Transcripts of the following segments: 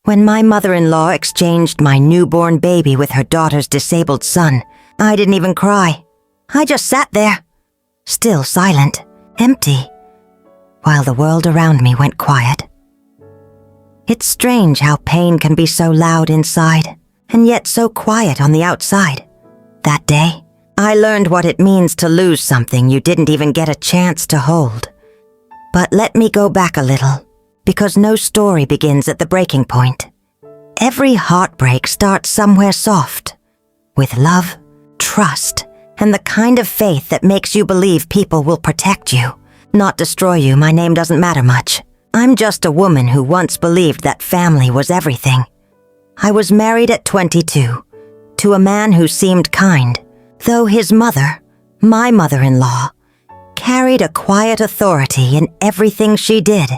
When my mother-in-law exchanged my newborn baby with her daughter's disabled son, I didn't even cry. I just sat there, still silent, empty, while the world around me went quiet. It's strange how pain can be so loud inside, and yet so quiet on the outside. That day, I learned what it means to lose something you didn't even get a chance to hold. But let me go back a little, because no story begins at the breaking point. Every heartbreak starts somewhere soft, with love, trust, and the kind of faith that makes you believe people will protect you, not destroy you. My name doesn't matter much. I'm just a woman who once believed that family was everything. I was married at 22, to a man who seemed kind, though his mother, my mother-in-law, carried a quiet authority in everything she did.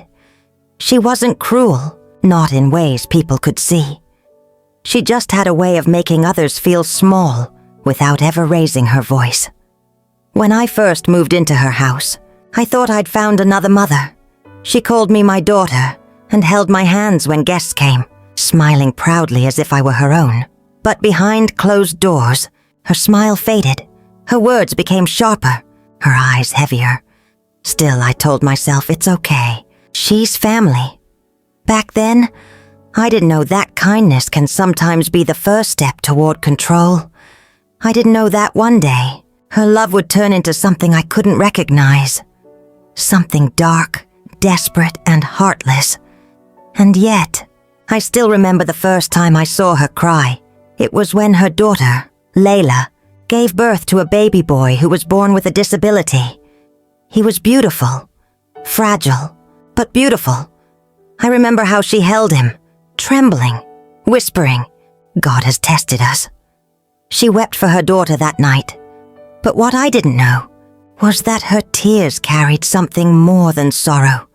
She wasn't cruel, not in ways people could see. She just had a way of making others feel small without ever raising her voice. When I first moved into her house, I thought I'd found another mother. She called me my daughter and held my hands when guests came, smiling proudly as if I were her own. But behind closed doors, her smile faded, her words became sharper, her eyes heavier. Still, I told myself it's okay. She's family. Back then, I didn't know that kindness can sometimes be the first step toward control. I didn't know that one day, her love would turn into something I couldn't recognize. Something dark, desperate, and heartless. And yet, I still remember the first time I saw her cry. It was when her daughter, Layla, gave birth to a baby boy who was born with a disability. He was beautiful, fragile, but beautiful. I remember how she held him, trembling, whispering, "God has tested us." She wept for her daughter that night. But what I didn't know was that her tears carried something more than sorrow.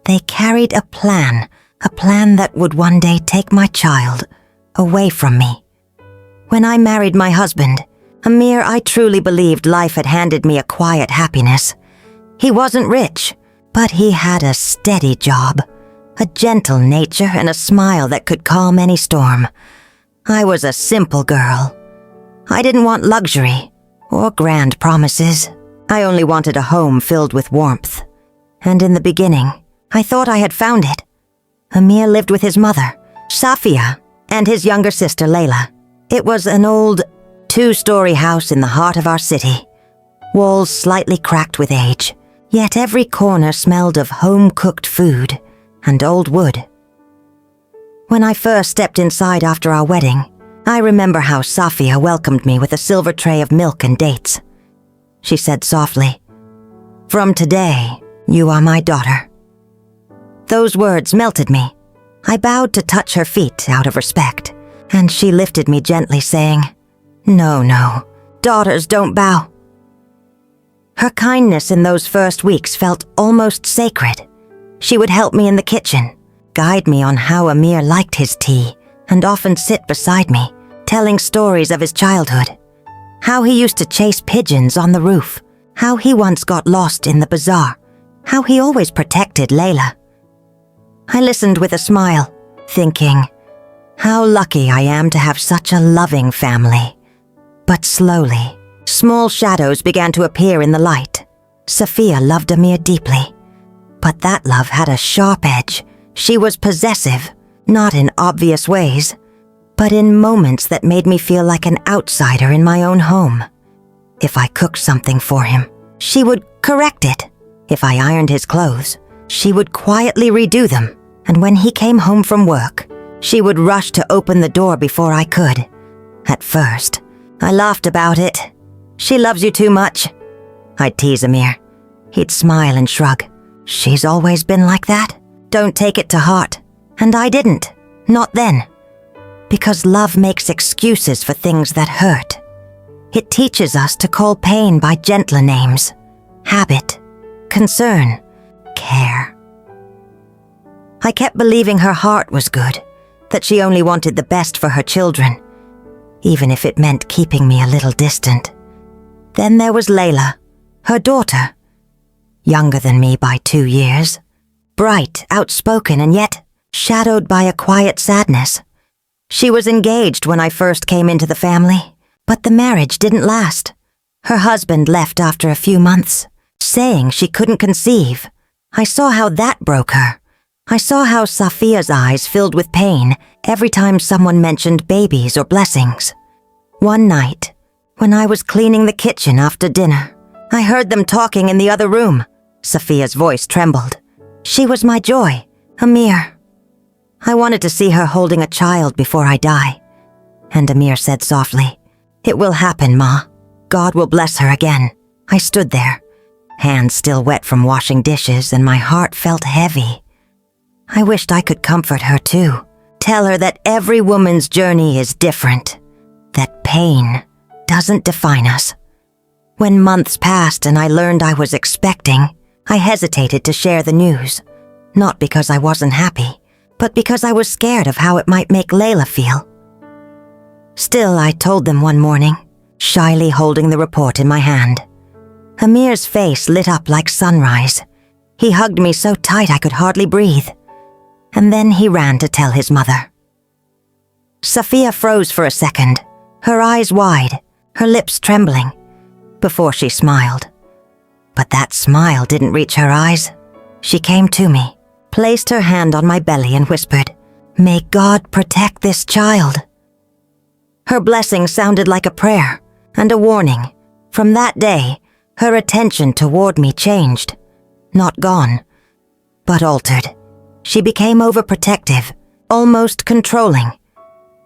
They carried a plan that would one day take my child away from me. When I married my husband, Amir, I truly believed life had handed me a quiet happiness. He wasn't rich, but he had a steady job, a gentle nature, and a smile that could calm any storm. I was a simple girl. I didn't want luxury or grand promises. I only wanted a home filled with warmth. And in the beginning, I thought I had found it. Amir lived with his mother, Safia, and his younger sister, Layla. It was an old, two-story house in the heart of our city. Walls slightly cracked with age, yet every corner smelled of home-cooked food and old wood. When I first stepped inside after our wedding, I remember how Safia welcomed me with a silver tray of milk and dates. She said softly, "From today, you are my daughter." Those words melted me. I bowed to touch her feet out of respect, and she lifted me gently, saying, No, daughters don't bow." Her kindness in those first weeks felt almost sacred. She would help me in the kitchen, guide me on how Amir liked his tea, and often sit beside me, telling stories of his childhood. How he used to chase pigeons on the roof, how he once got lost in the bazaar, how he always protected Layla. I listened with a smile, thinking, how lucky I am to have such a loving family. But slowly, small shadows began to appear in the light. Safia loved Amir deeply, but that love had a sharp edge. She was possessive, not in obvious ways, but in moments that made me feel like an outsider in my own home. If I cooked something for him, she would correct it. If I ironed his clothes, she would quietly redo them. And when he came home from work, she would rush to open the door before I could. At first, I laughed about it. "She loves you too much," I'd tease Amir. He'd smile and shrug. "She's always been like that. Don't take it to heart." And I didn't. Not then. Because love makes excuses for things that hurt. It teaches us to call pain by gentler names. Habit, concern, care. I kept believing her heart was good, that she only wanted the best for her children, even if it meant keeping me a little distant. Then there was Layla, her daughter, younger than me by 2 years, bright, outspoken, and yet shadowed by a quiet sadness. She was engaged when I first came into the family, but the marriage didn't last. Her husband left after a few months, saying she couldn't conceive. I saw how that broke her. I saw how Safia's eyes filled with pain every time someone mentioned babies or blessings. One night, when I was cleaning the kitchen after dinner, I heard them talking in the other room. Safia's voice trembled. She was my joy, Amir. I wanted to see her holding a child before I die. And Amir said softly, "It will happen, Ma. God will bless her again." I stood there, hands still wet from washing dishes, and my heart felt heavy. I wished I could comfort her too. Tell her that every woman's journey is different, that pain doesn't define us. When months passed and I learned I was expecting, I hesitated to share the news, not because I wasn't happy, but because I was scared of how it might make Layla feel. Still, I told them one morning, shyly holding the report in my hand. Amir's face lit up like sunrise. He hugged me so tight I could hardly breathe. And then he ran to tell his mother. Safia froze for a second, her eyes wide, her lips trembling, before she smiled. But that smile didn't reach her eyes. She came to me, placed her hand on my belly and whispered, "May God protect this child." Her blessing sounded like a prayer and a warning. From that day, her attention toward me changed. Not gone, but altered. She became overprotective, almost controlling.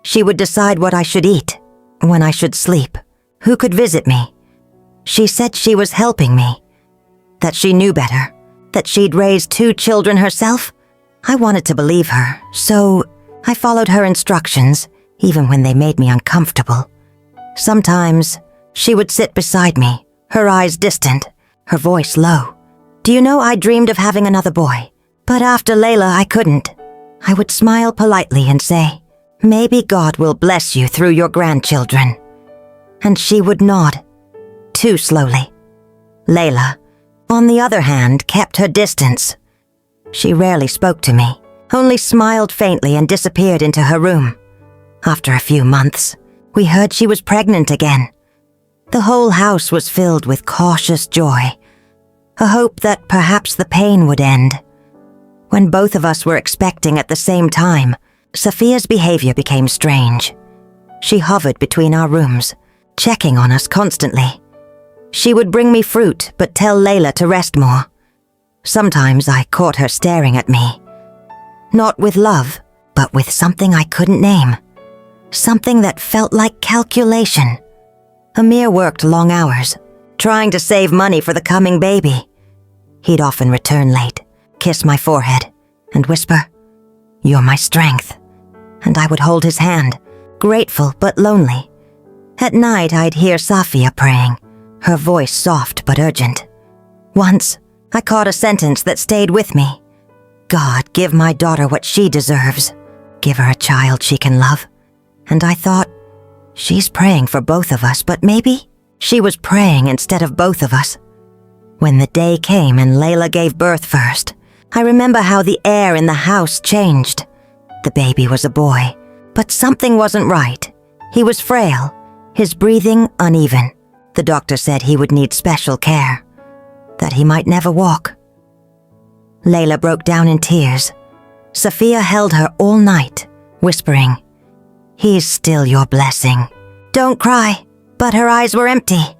She would decide what I should eat, when I should sleep, who could visit me. She said she was helping me, that she knew better, that she'd raised 2 children herself. I wanted to believe her, so I followed her instructions, even when they made me uncomfortable. Sometimes, she would sit beside me, her eyes distant, her voice low. "Do you know I dreamed of having another boy? But after Layla, I couldn't." I would smile politely and say, "Maybe God will bless you through your grandchildren." And she would nod, too slowly. Layla, on the other hand, kept her distance. She rarely spoke to me, only smiled faintly and disappeared into her room. After a few months, we heard she was pregnant again. The whole house was filled with cautious joy, a hope that perhaps the pain would end. When both of us were expecting at the same time, Safia's behavior became strange. She hovered between our rooms, checking on us constantly. She would bring me fruit, but tell Layla to rest more. Sometimes I caught her staring at me. Not with love, but with something I couldn't name. Something that felt like calculation. Amir worked long hours, trying to save money for the coming baby. He'd often return late, kiss my forehead, and whisper, "You're my strength." And I would hold his hand, grateful but lonely. At night, I'd hear Safia praying, her voice soft but urgent. Once, I caught a sentence that stayed with me. "God, give my daughter what she deserves. Give her a child she can love." And I thought, she's praying for both of us, but maybe she was praying instead of both of us. When the day came and Layla gave birth first, I remember how the air in the house changed. The baby was a boy, but something wasn't right. He was frail, his breathing uneven. The doctor said he would need special care, that he might never walk. Layla broke down in tears. Safia held her all night, whispering, "He's still your blessing. Don't cry." But her eyes were empty.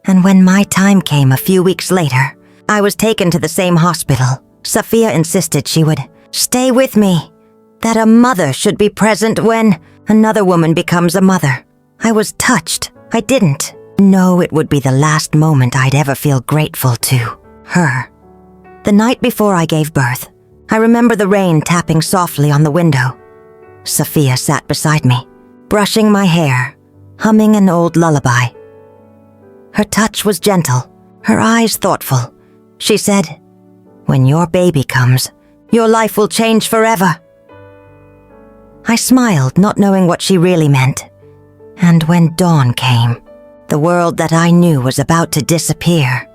And when my time came a few weeks later, I was taken to the same hospital. Safia insisted she would stay with me, that a mother should be present when another woman becomes a mother. I was touched. I didn't know it would be the last moment I'd ever feel grateful to her. The night before I gave birth, I remember the rain tapping softly on the window. Safia sat beside me, brushing my hair, humming an old lullaby. Her touch was gentle, her eyes thoughtful. She said, "When your baby comes, your life will change forever." I smiled, not knowing what she really meant. And when dawn came, the world that I knew was about to disappear.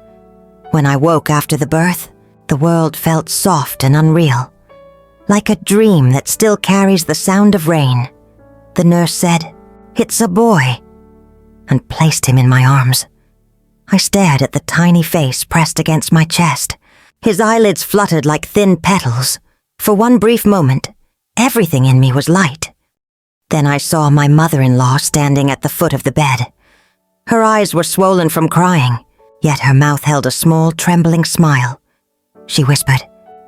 When I woke after the birth, the world felt soft and unreal. like a dream that still carries the sound of rain. The nurse said, "It's a boy," and placed him in my arms. I stared at the tiny face pressed against my chest. His eyelids fluttered like thin petals. For one brief moment, everything in me was light. Then I saw my mother-in-law standing at the foot of the bed. Her eyes were swollen from crying, yet her mouth held a small, trembling smile. She whispered,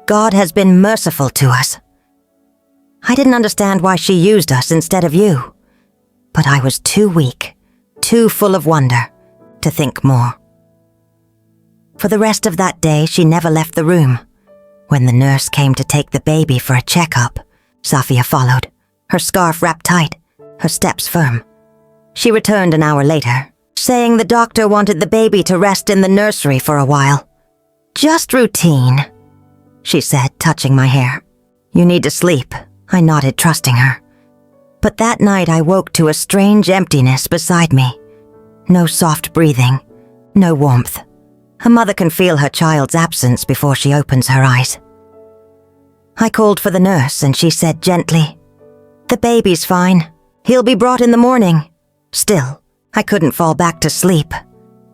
"God has been merciful to us." I didn't understand why she used us instead of you, but I was too weak, too full of wonder, to think more. For the rest of that day, she never left the room. When the nurse came to take the baby for a checkup, Safia followed, her scarf wrapped tight, her steps firm. She returned an hour later, saying the doctor wanted the baby to rest in the nursery for a while. "Just routine," she said, touching my hair. "You need to sleep," I nodded, trusting her. But that night I woke to a strange emptiness beside me. No soft breathing, no warmth. A mother can feel her child's absence before she opens her eyes. I called for the nurse and she said gently, "The baby's fine. He'll be brought in the morning." Still, I couldn't fall back to sleep.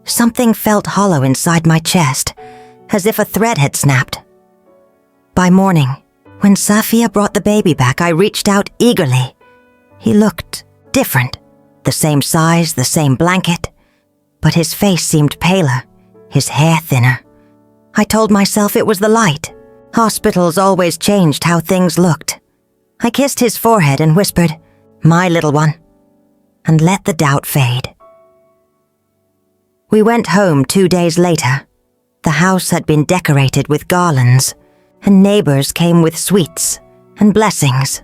Something felt hollow inside my chest, as if a thread had snapped. By morning, when Safia brought the baby back, I reached out eagerly. He looked different, the same size, the same blanket, but his face seemed paler, his hair thinner. I told myself it was the light. Hospitals always changed how things looked. I kissed his forehead and whispered, "My little one," and let the doubt fade. We went home 2 days later. The house had been decorated with garlands, and neighbors came with sweets and blessings.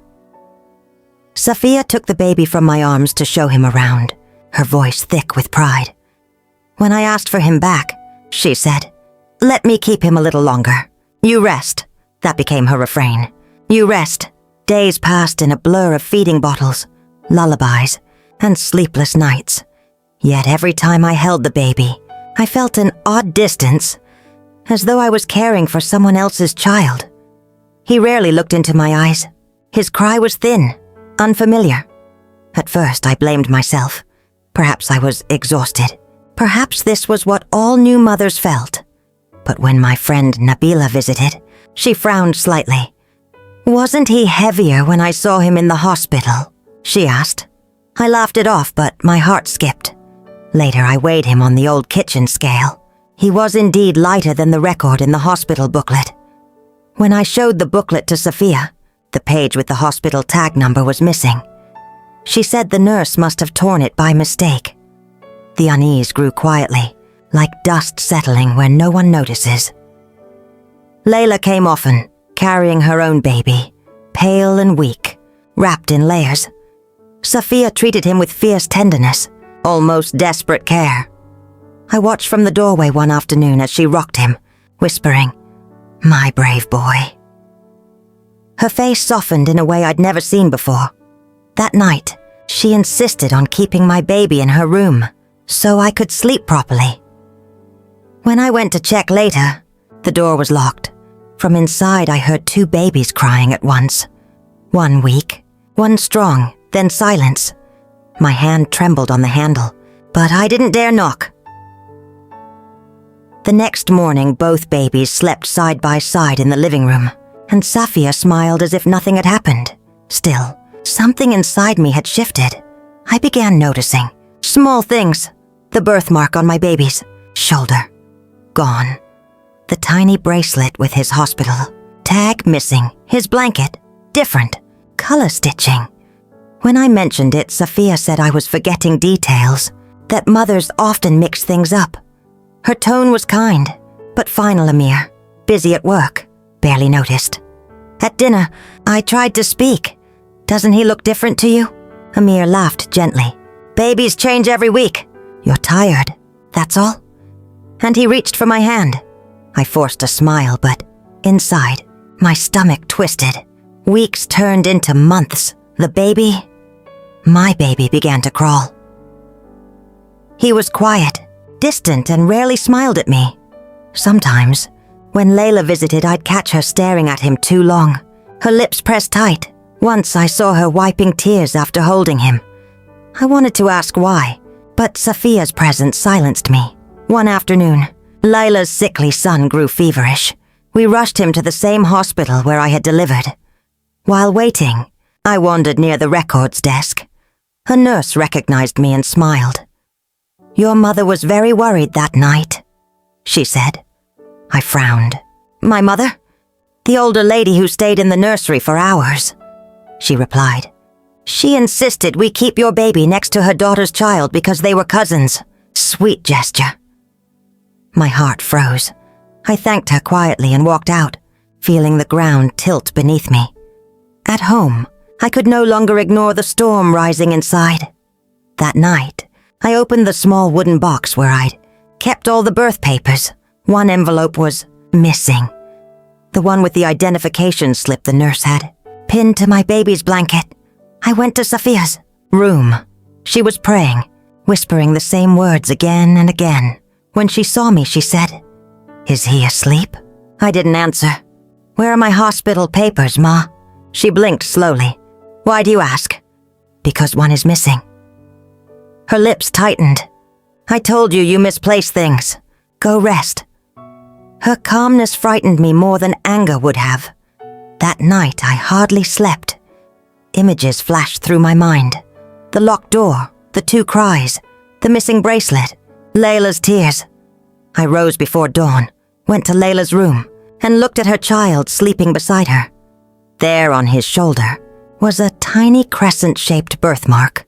Safia took the baby from my arms to show him around, her voice thick with pride. When I asked for him back, she said, "Let me keep him a little longer. You rest." That became her refrain. You rest. Days passed in a blur of feeding bottles, lullabies, and sleepless nights. Yet every time I held the baby, I felt an odd distance, as though I was caring for someone else's child. He rarely looked into my eyes. His cry was thin, unfamiliar. At first, I blamed myself. Perhaps I was exhausted. Perhaps this was what all new mothers felt. But when my friend Nabila visited, she frowned slightly. "Wasn't he heavier when I saw him in the hospital?" she asked. I laughed it off, but my heart skipped. Later, I weighed him on the old kitchen scale. He was indeed lighter than the record in the hospital booklet. When I showed the booklet to Safia, the page with the hospital tag number was missing. She said the nurse must have torn it by mistake. The unease grew quietly, like dust settling where no one notices. Layla came often, carrying her own baby, pale and weak, wrapped in layers. Safia treated him with fierce tenderness, almost desperate care. I watched from the doorway one afternoon as she rocked him, whispering, "My brave boy." Her face softened in a way I'd never seen before. That night, she insisted on keeping my baby in her room, so I could sleep properly. When I went to check later, the door was locked. From inside, I heard 2 babies crying at once. One weak, one strong, then silence. My hand trembled on the handle, but I didn't dare knock. The next morning, both babies slept side by side in the living room, and Safia smiled as if nothing had happened. Still, something inside me had shifted. I began noticing small things. The birthmark on my baby's shoulder, gone. The tiny bracelet with his hospital tag missing, his blanket different, color stitching. When I mentioned it, Safia said I was forgetting details, that mothers often mix things up. Her tone was kind, but final. Amir, busy at work, barely noticed. At dinner, I tried to speak. "Doesn't he look different to you?" Amir laughed gently. "Babies change every week. You're tired, that's all." And he reached for my hand. I forced a smile, but inside, my stomach twisted. Weeks turned into months. My baby began to crawl. He was quiet, distant, and rarely smiled at me. Sometimes, when Layla visited, I'd catch her staring at him too long, her lips pressed tight. Once I saw her wiping tears after holding him. I wanted to ask why, but Safiya's presence silenced me. One afternoon, Layla's sickly son grew feverish. We rushed him to the same hospital where I had delivered. While waiting, I wandered near the records desk. A nurse recognized me and smiled. "Your mother was very worried that night," she said. I frowned. "My mother? The older lady who stayed in the nursery for hours," she replied. "She insisted we keep your baby next to her daughter's child because they were cousins. Sweet gesture." My heart froze. I thanked her quietly and walked out, feeling the ground tilt beneath me. At home, I could no longer ignore the storm rising inside. That night, I opened the small wooden box where I'd kept all the birth papers. One envelope was missing. The one with the identification slip the nurse had pinned to my baby's blanket. I went to Safiya's room. She was praying, whispering the same words again and again. When she saw me, she said, "Is he asleep?" I didn't answer. "Where are my hospital papers, Ma?" She blinked slowly. "Why do you ask?" "Because one is missing." Her lips tightened. "I told you you misplaced things. Go rest." Her calmness frightened me more than anger would have. That night I hardly slept. Images flashed through my mind. The locked door, the 2 cries, the missing bracelet, Layla's tears. I rose before dawn, went to Layla's room, and looked at her child sleeping beside her. There on his shoulder was a tiny crescent-shaped birthmark,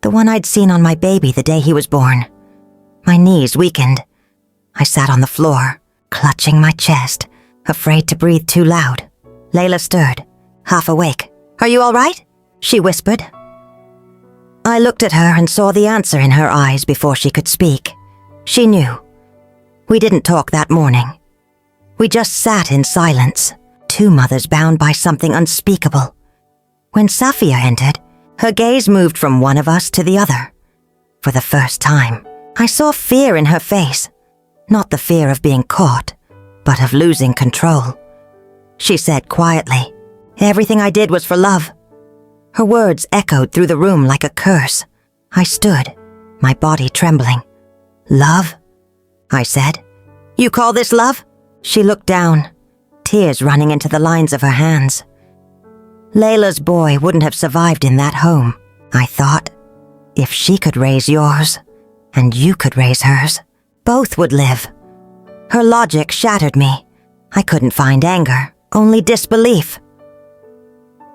the one I'd seen on my baby the day he was born. My knees weakened. I sat on the floor, clutching my chest, afraid to breathe too loud. Layla stirred, half awake. "Are you all right?" she whispered. I looked at her and saw the answer in her eyes before she could speak. She knew. We didn't talk that morning. We just sat in silence, 2 mothers bound by something unspeakable. When Safiya entered, her gaze moved from one of us to the other. For the first time, I saw fear in her face. Not the fear of being caught, but of losing control. She said quietly, "Everything I did was for love." Her words echoed through the room like a curse. I stood, my body trembling. "Love?" I said. "You call this love?" She looked down, tears running into the lines of her hands. Layla's boy wouldn't have survived in that home, I thought. If she could raise yours, and you could raise hers, both would live. Her logic shattered me. I couldn't find anger, only disbelief.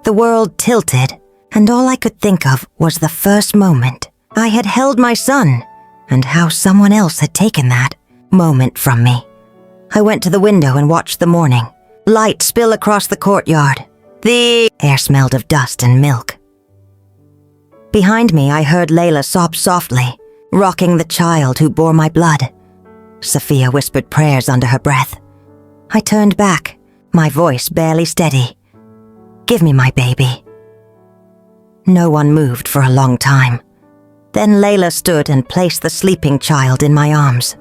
The world tilted, and all I could think of was the first moment I had held my son, and how someone else had taken that moment from me. I went to the window and watched the morning. Light spill across the courtyard. The air smelled of dust and milk. Behind me, I heard Layla sob softly, rocking the child who bore my blood. Safiya whispered prayers under her breath. I turned back, my voice barely steady. "Give me my baby." No one moved for a long time. Then Layla stood and placed the sleeping child in my arms.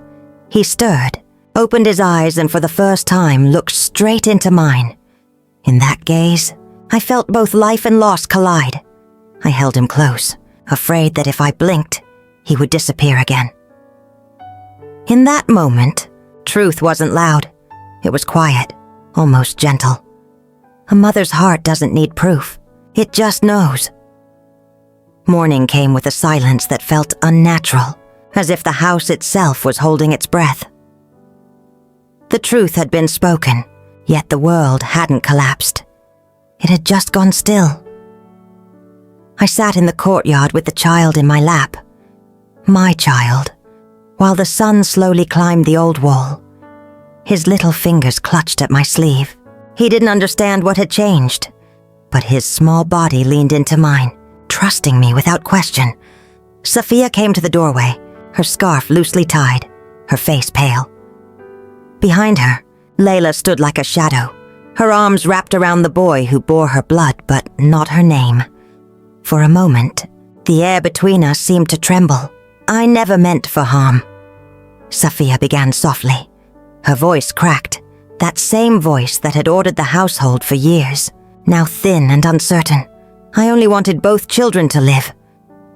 He stirred, opened his eyes, and for the first time looked straight into mine. In that gaze, I felt both life and loss collide. I held him close, afraid that if I blinked, he would disappear again. In that moment, truth wasn't loud. It was quiet, almost gentle. A mother's heart doesn't need proof. It just knows. Morning came with a silence that felt unnatural, as if the house itself was holding its breath. The truth had been spoken, yet the world hadn't collapsed. It had just gone still. I sat in the courtyard with the child in my lap. My child, while the sun slowly climbed the old wall. His little fingers clutched at my sleeve. He didn't understand what had changed, but his small body leaned into mine, trusting me without question. Safiya came to the doorway, her scarf loosely tied, her face pale. Behind her, Layla stood like a shadow, her arms wrapped around the boy who bore her blood but not her name. For a moment, the air between us seemed to tremble. I never meant for harm. Safiya began softly. Her voice cracked, that same voice that had ordered the household for years. now thin and uncertain. I only wanted both children to live.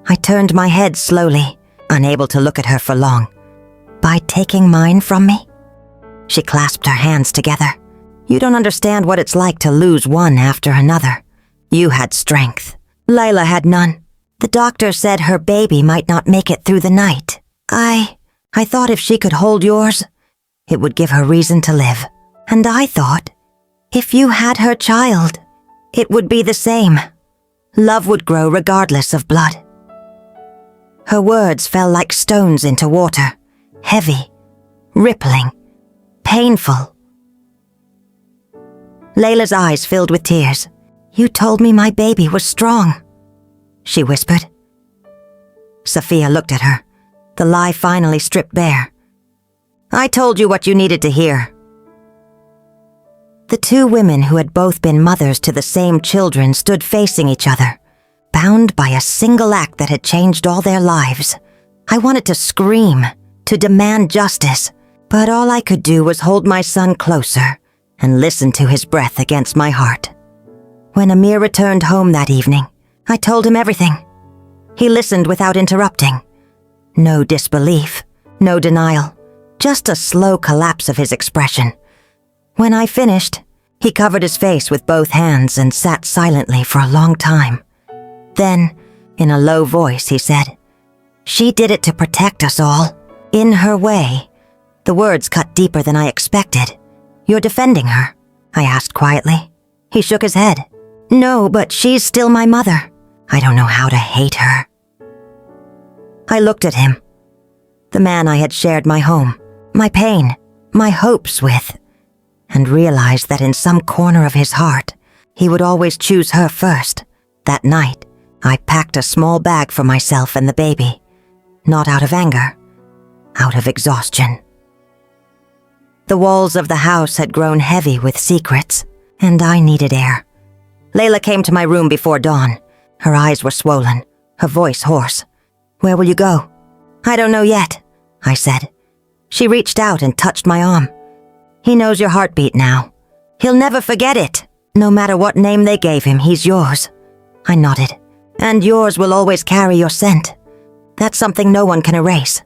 I turned my head slowly, unable to look at her for long. By taking mine from me? She clasped her hands together. You don't understand what it's like to lose one after another. You had strength. Layla had none. The doctor said her baby might not make it through the night. I thought if she could hold yours, it would give her reason to live. And I thought, if you had her child, it would be the same. Love would grow regardless of blood. Her words fell like stones into water, heavy, rippling, painful. Layla's eyes filled with tears. You told me my baby was strong, she whispered. Sophia looked at her, the lie finally stripped bare. I told you what you needed to hear. The two women who had both been mothers to the same children stood facing each other, bound by a single act that had changed all their lives. I wanted to scream, to demand justice, but all I could do was hold my son closer and listen to his breath against my heart. When Amir returned home that evening, I told him everything. He listened without interrupting. No disbelief, no denial, just a slow collapse of his expression. When I finished, he covered his face with both hands and sat silently for a long time. Then, in a low voice, he said, She did it to protect us all, in her way. The words cut deeper than I expected. You're defending her? I asked quietly. He shook his head. No, but she's still my mother. I don't know how to hate her. I looked at him, the man I had shared my home, my pain, my hopes with, and realized that in some corner of his heart, he would always choose her first. That night, I packed a small bag for myself and the baby, not out of anger, out of exhaustion. The walls of the house had grown heavy with secrets, and I needed air. Layla came to my room before dawn. Her eyes were swollen, her voice hoarse. Where will you go? I don't know yet, I said. She reached out and touched my arm. He knows your heartbeat now. He'll never forget it. No matter what name they gave him, he's yours. I nodded. And yours will always carry your scent. That's something no one can erase.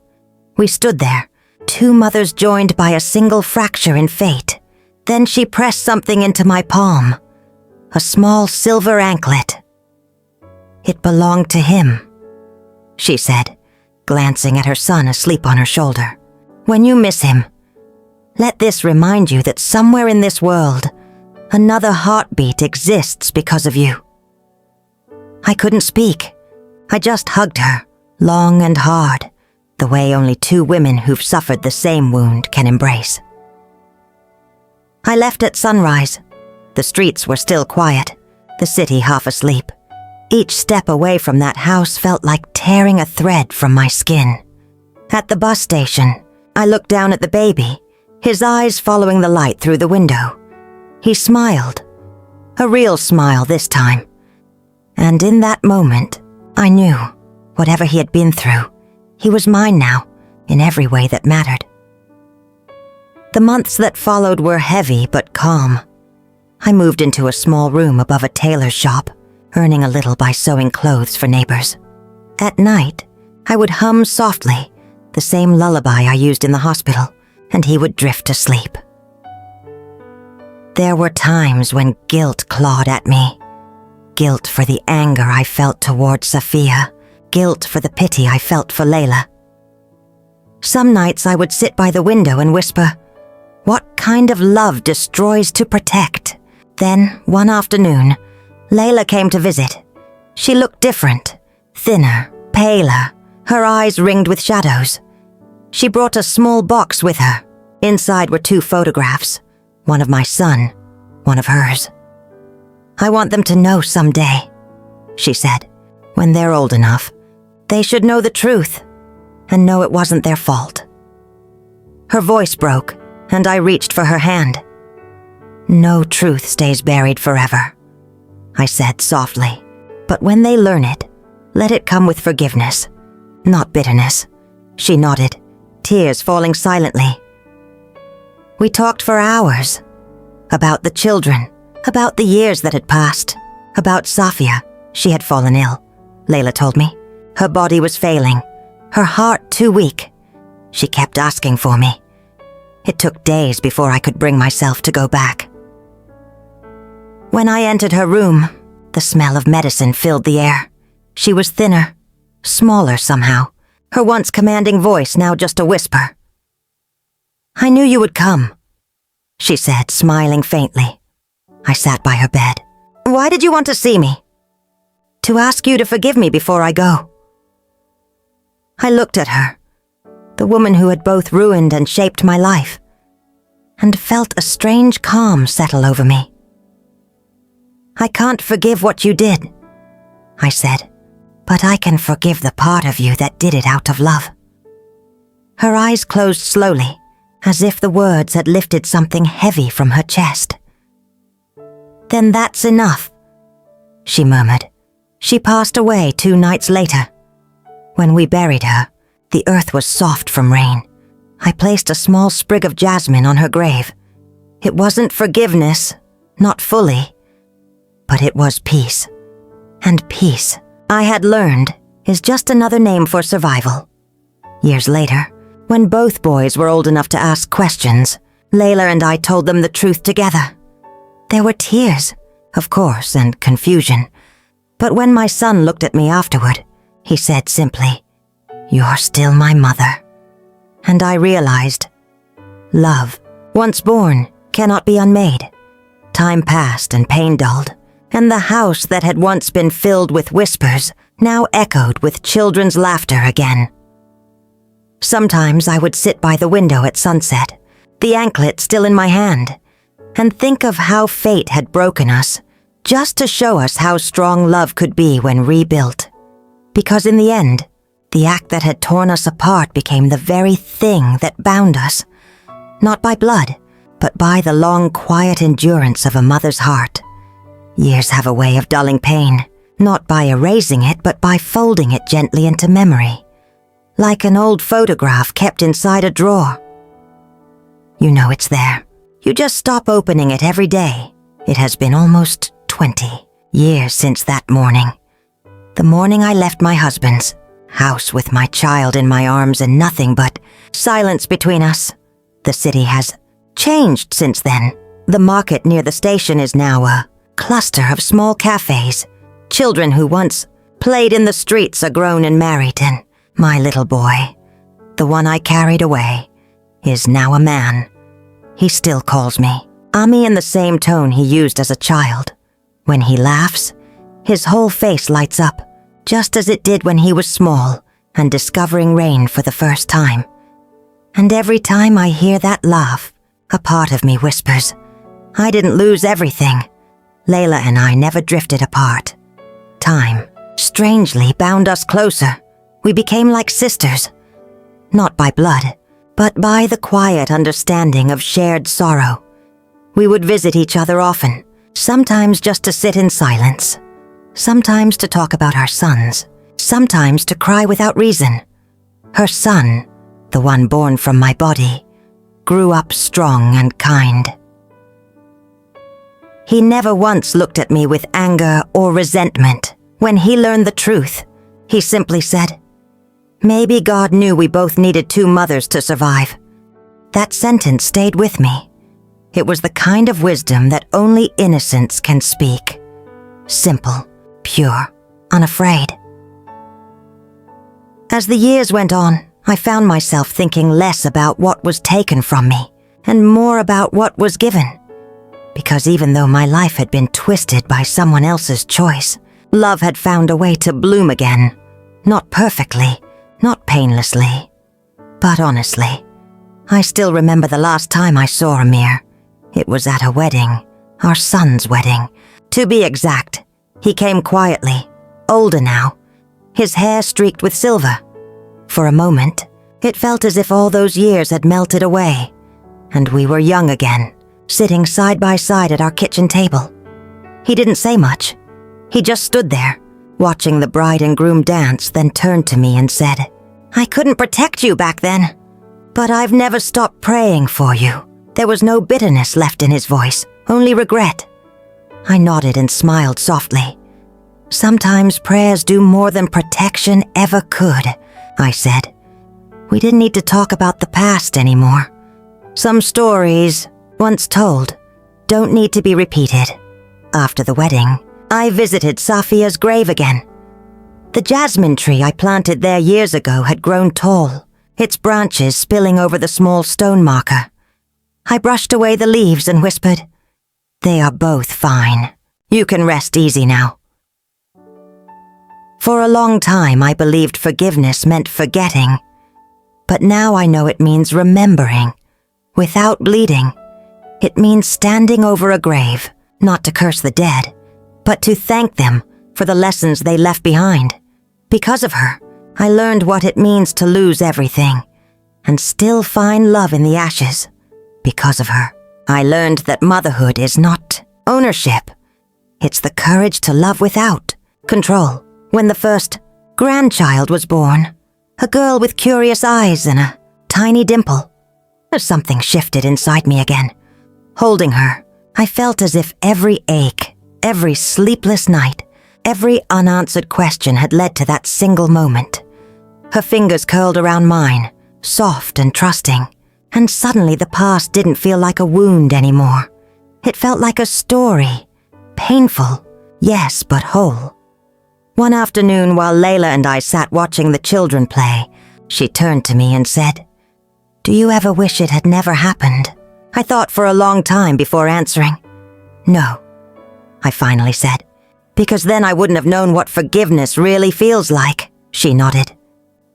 We stood there, two mothers joined by a single fracture in fate. Then she pressed something into my palm. A small silver anklet. It belonged to him, she said, glancing at her son asleep on her shoulder. When you miss him, let this remind you that somewhere in this world, another heartbeat exists because of you. I couldn't speak. I just hugged her, long and hard, the way only two women who've suffered the same wound can embrace. I left at sunrise. The streets were still quiet, the city half asleep. Each step away from that house felt like tearing a thread from my skin. At the bus station, I looked down at the baby, his eyes following the light through the window. He smiled, a real smile this time. And in that moment, I knew, whatever he had been through, he was mine now, in every way that mattered. The months that followed were heavy but calm. I moved into a small room above a tailor's shop, earning a little by sewing clothes for neighbors. At night, I would hum softly, the same lullaby I used in the hospital, and he would drift to sleep. There were times when guilt clawed at me. Guilt for the anger I felt toward Sophia, guilt for the pity I felt for Layla. Some nights I would sit by the window and whisper, "What kind of love destroys to protect?" Then, one afternoon, Layla came to visit. She looked different, thinner, paler, her eyes ringed with shadows. She brought a small box with her. Inside were 2 photographs, one of my son, one of hers. "I want them to know someday," she said. "When they're old enough, they should know the truth and know it wasn't their fault." Her voice broke, and I reached for her hand. "No truth stays buried forever," I said softly. "But when they learn it, let it come with forgiveness, not bitterness." She nodded, tears falling silently. We talked for hours, about the children, About the years that had passed. About Safia. She had fallen ill, Layla told me. Her body was failing. Her heart too weak. She kept asking for me. It took days before I could bring myself to go back. When I entered her room, the smell of medicine filled the air. She was thinner, smaller somehow, her once commanding voice now just a whisper. "I knew you would come," she said, smiling faintly. I sat by her bed. "Why did you want to see me?" "To ask you to forgive me before I go." I looked at her, the woman who had both ruined and shaped my life, and felt a strange calm settle over me. "I can't forgive what you did," I said, "but I can forgive the part of you that did it out of love." Her eyes closed slowly, as if the words had lifted something heavy from her chest. "Then that's enough," she murmured. She passed away 2 nights later. When we buried her, the earth was soft from rain. I placed a small sprig of jasmine on her grave. It wasn't forgiveness, not fully, but it was peace. And peace, I had learned, is just another name for survival. Years later, when both boys were old enough to ask questions, Layla and I told them the truth together. There were tears, of course, and confusion. But when my son looked at me afterward, he said simply, "You're still my mother." And I realized, love, once born, cannot be unmade. Time passed and pain dulled, and the house that had once been filled with whispers now echoed with children's laughter again. Sometimes I would sit by the window at sunset, the anklet still in my hand, and think of how fate had broken us, just to show us how strong love could be when rebuilt. Because in the end, the act that had torn us apart became the very thing that bound us, not by blood, but by the long, quiet endurance of a mother's heart. Years have a way of dulling pain, not by erasing it, but by folding it gently into memory, like an old photograph kept inside a drawer. You know it's there. You just stop opening it every day. It has been almost 20 years since that morning. The morning I left my husband's house with my child in my arms and nothing but silence between us. The city has changed since then. The market near the station is now a cluster of small cafes. Children who once played in the streets are grown and married, and my little boy, the one I carried away, is now a man. He still calls me Ami in the same tone he used as a child. When he laughs, his whole face lights up, just as it did when he was small and discovering rain for the first time. And every time I hear that laugh, a part of me whispers, I didn't lose everything. Layla and I never drifted apart. Time, strangely, bound us closer. We became like sisters. Not by blood, but by the quiet understanding of shared sorrow. We would visit each other often, sometimes just to sit in silence, sometimes to talk about our sons, sometimes to cry without reason. Her son, the one born from my body, grew up strong and kind. He never once looked at me with anger or resentment. When he learned the truth, he simply said, "Maybe God knew we both needed 2 mothers to survive." That sentence stayed with me. It was the kind of wisdom that only innocence can speak. Simple, pure, unafraid. As the years went on, I found myself thinking less about what was taken from me and more about what was given. Because even though my life had been twisted by someone else's choice, love had found a way to bloom again. Not perfectly, not painlessly, but honestly. I still remember the last time I saw Amir. It was at a wedding, our son's wedding. To be exact, he came quietly, older now, his hair streaked with silver. For a moment, it felt as if all those years had melted away, and we were young again, sitting side by side at our kitchen table. He didn't say much. He just stood there, watching the bride and groom dance, then turned to me and said, "I couldn't protect you back then, but I've never stopped praying for you." There was no bitterness left in his voice, only regret. I nodded and smiled softly. Sometimes prayers do more than protection ever could, I said. We didn't need to talk about the past anymore. Some stories, once told, don't need to be repeated. After the wedding, I visited Safia's grave again. The jasmine tree I planted there years ago had grown tall, its branches spilling over the small stone marker. I brushed away the leaves and whispered, "They are both fine. You can rest easy now." For a long time, I believed forgiveness meant forgetting. But now I know it means remembering, without bleeding. It means standing over a grave, not to curse the dead, but to thank them for the lessons they left behind. Because of her, I learned what it means to lose everything, and still find love in the ashes. Because of her, I learned that motherhood is not ownership. It's the courage to love without control. When the first grandchild was born, a girl with curious eyes and a tiny dimple, something shifted inside me again. Holding her, I felt as if every ache, every sleepless night, every unanswered question had led to that single moment. Her fingers curled around mine, soft and trusting, and suddenly the past didn't feel like a wound anymore. It felt like a story, painful, yes, but whole. One afternoon, while Layla and I sat watching the children play, she turned to me and said, "Do you ever wish it had never happened?" I thought for a long time before answering. "No," I finally said, "because then I wouldn't have known what forgiveness really feels like." She nodded.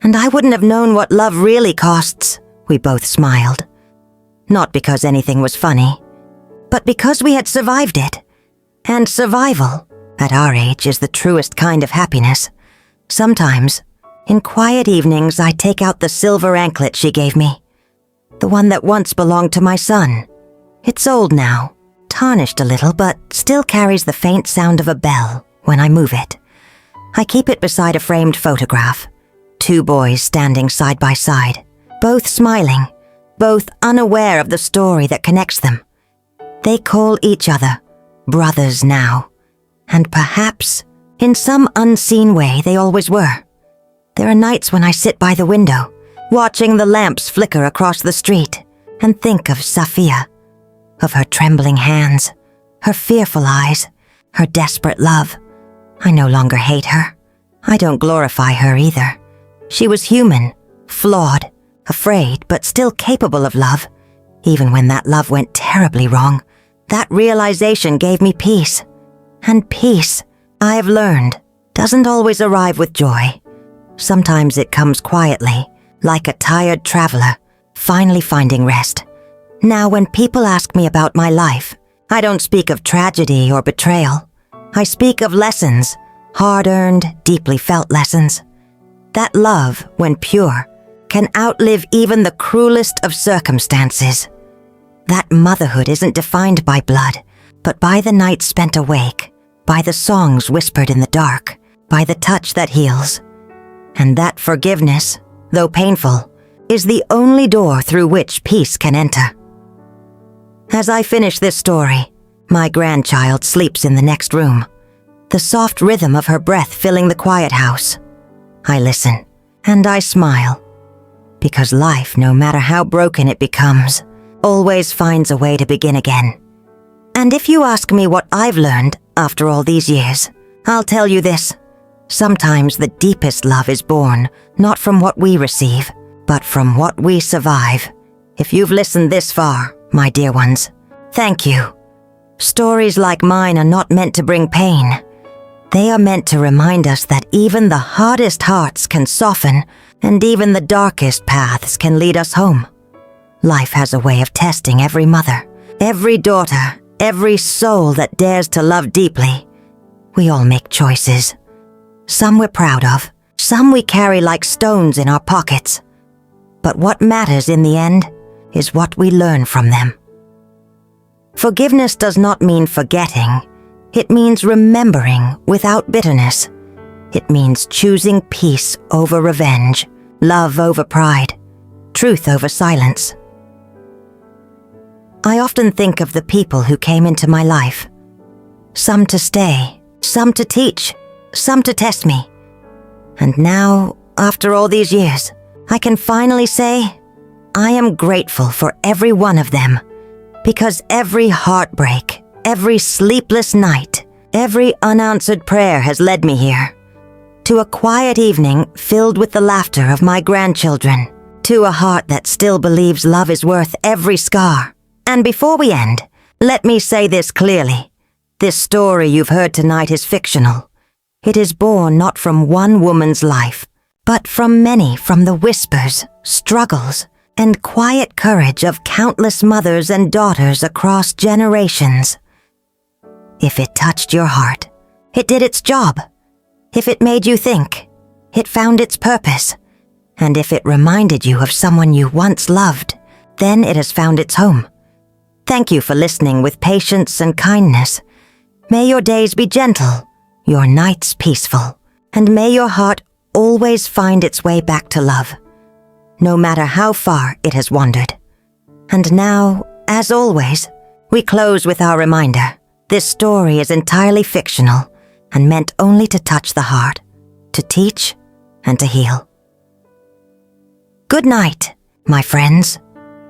"And I wouldn't have known what love really costs." We both smiled. Not because anything was funny, but because we had survived it. And survival, at our age, is the truest kind of happiness. Sometimes, in quiet evenings, I take out the silver anklet she gave me. The one that once belonged to my son. It's old now, tarnished a little, but still carries the faint sound of a bell when I move it. I keep it beside a framed photograph. 2 boys standing side by side, both smiling, both unaware of the story that connects them. They call each other brothers now, and perhaps, in some unseen way, they always were. There are nights when I sit by the window, watching the lamps flicker across the street, and think of Safia, of her trembling hands, her fearful eyes, her desperate love. I no longer hate her. I don't glorify her either. She was human, flawed, afraid, but still capable of love. Even when that love went terribly wrong, that realization gave me peace. And peace, I've learned, doesn't always arrive with joy. Sometimes it comes quietly, like a tired traveler, finally finding rest. Now, when people ask me about my life, I don't speak of tragedy or betrayal. I speak of lessons, hard-earned, deeply felt lessons. That love, when pure, can outlive even the cruelest of circumstances. That motherhood isn't defined by blood, but by the nights spent awake, by the songs whispered in the dark, by the touch that heals. And that forgiveness, though painful, is the only door through which peace can enter. As I finish this story, my grandchild sleeps in the next room, the soft rhythm of her breath filling the quiet house. I listen, and I smile, because life, no matter how broken it becomes, always finds a way to begin again. And if you ask me what I've learned after all these years, I'll tell you this. Sometimes the deepest love is born not from what we receive, but from what we survive. If you've listened this far, my dear ones, thank you. Stories like mine are not meant to bring pain. They are meant to remind us that even the hardest hearts can soften, and even the darkest paths can lead us home. Life has a way of testing every mother, every daughter, every soul that dares to love deeply. We all make choices. Some we're proud of, some we carry like stones in our pockets. But what matters in the end is what we learn from them. Forgiveness does not mean forgetting. It means remembering without bitterness. It means choosing peace over revenge, love over pride, truth over silence. I often think of the people who came into my life. some to stay, some to teach, some to test me. And now, after all these years, I can finally say, I am grateful for every one of them, because every heartbreak, every sleepless night, every unanswered prayer has led me here. To a quiet evening filled with the laughter of my grandchildren, to a heart that still believes love is worth every scar. And before we end, let me say this clearly. This story you've heard tonight is fictional. It is born not from one woman's life, but from many, from the whispers, struggles, and quiet courage of countless mothers and daughters across generations. If it touched your heart, it did its job. If it made you think, it found its purpose. And if it reminded you of someone you once loved, then it has found its home. Thank you for listening with patience and kindness. May your days be gentle, your nights peaceful, and may your heart always find its way back to love, no matter how far it has wandered. And now, as always, we close with our reminder. This story is entirely fictional and meant only to touch the heart, to teach, and to heal. Good night, my friends.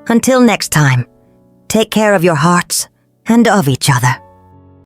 Until next time, take care of your hearts and of each other.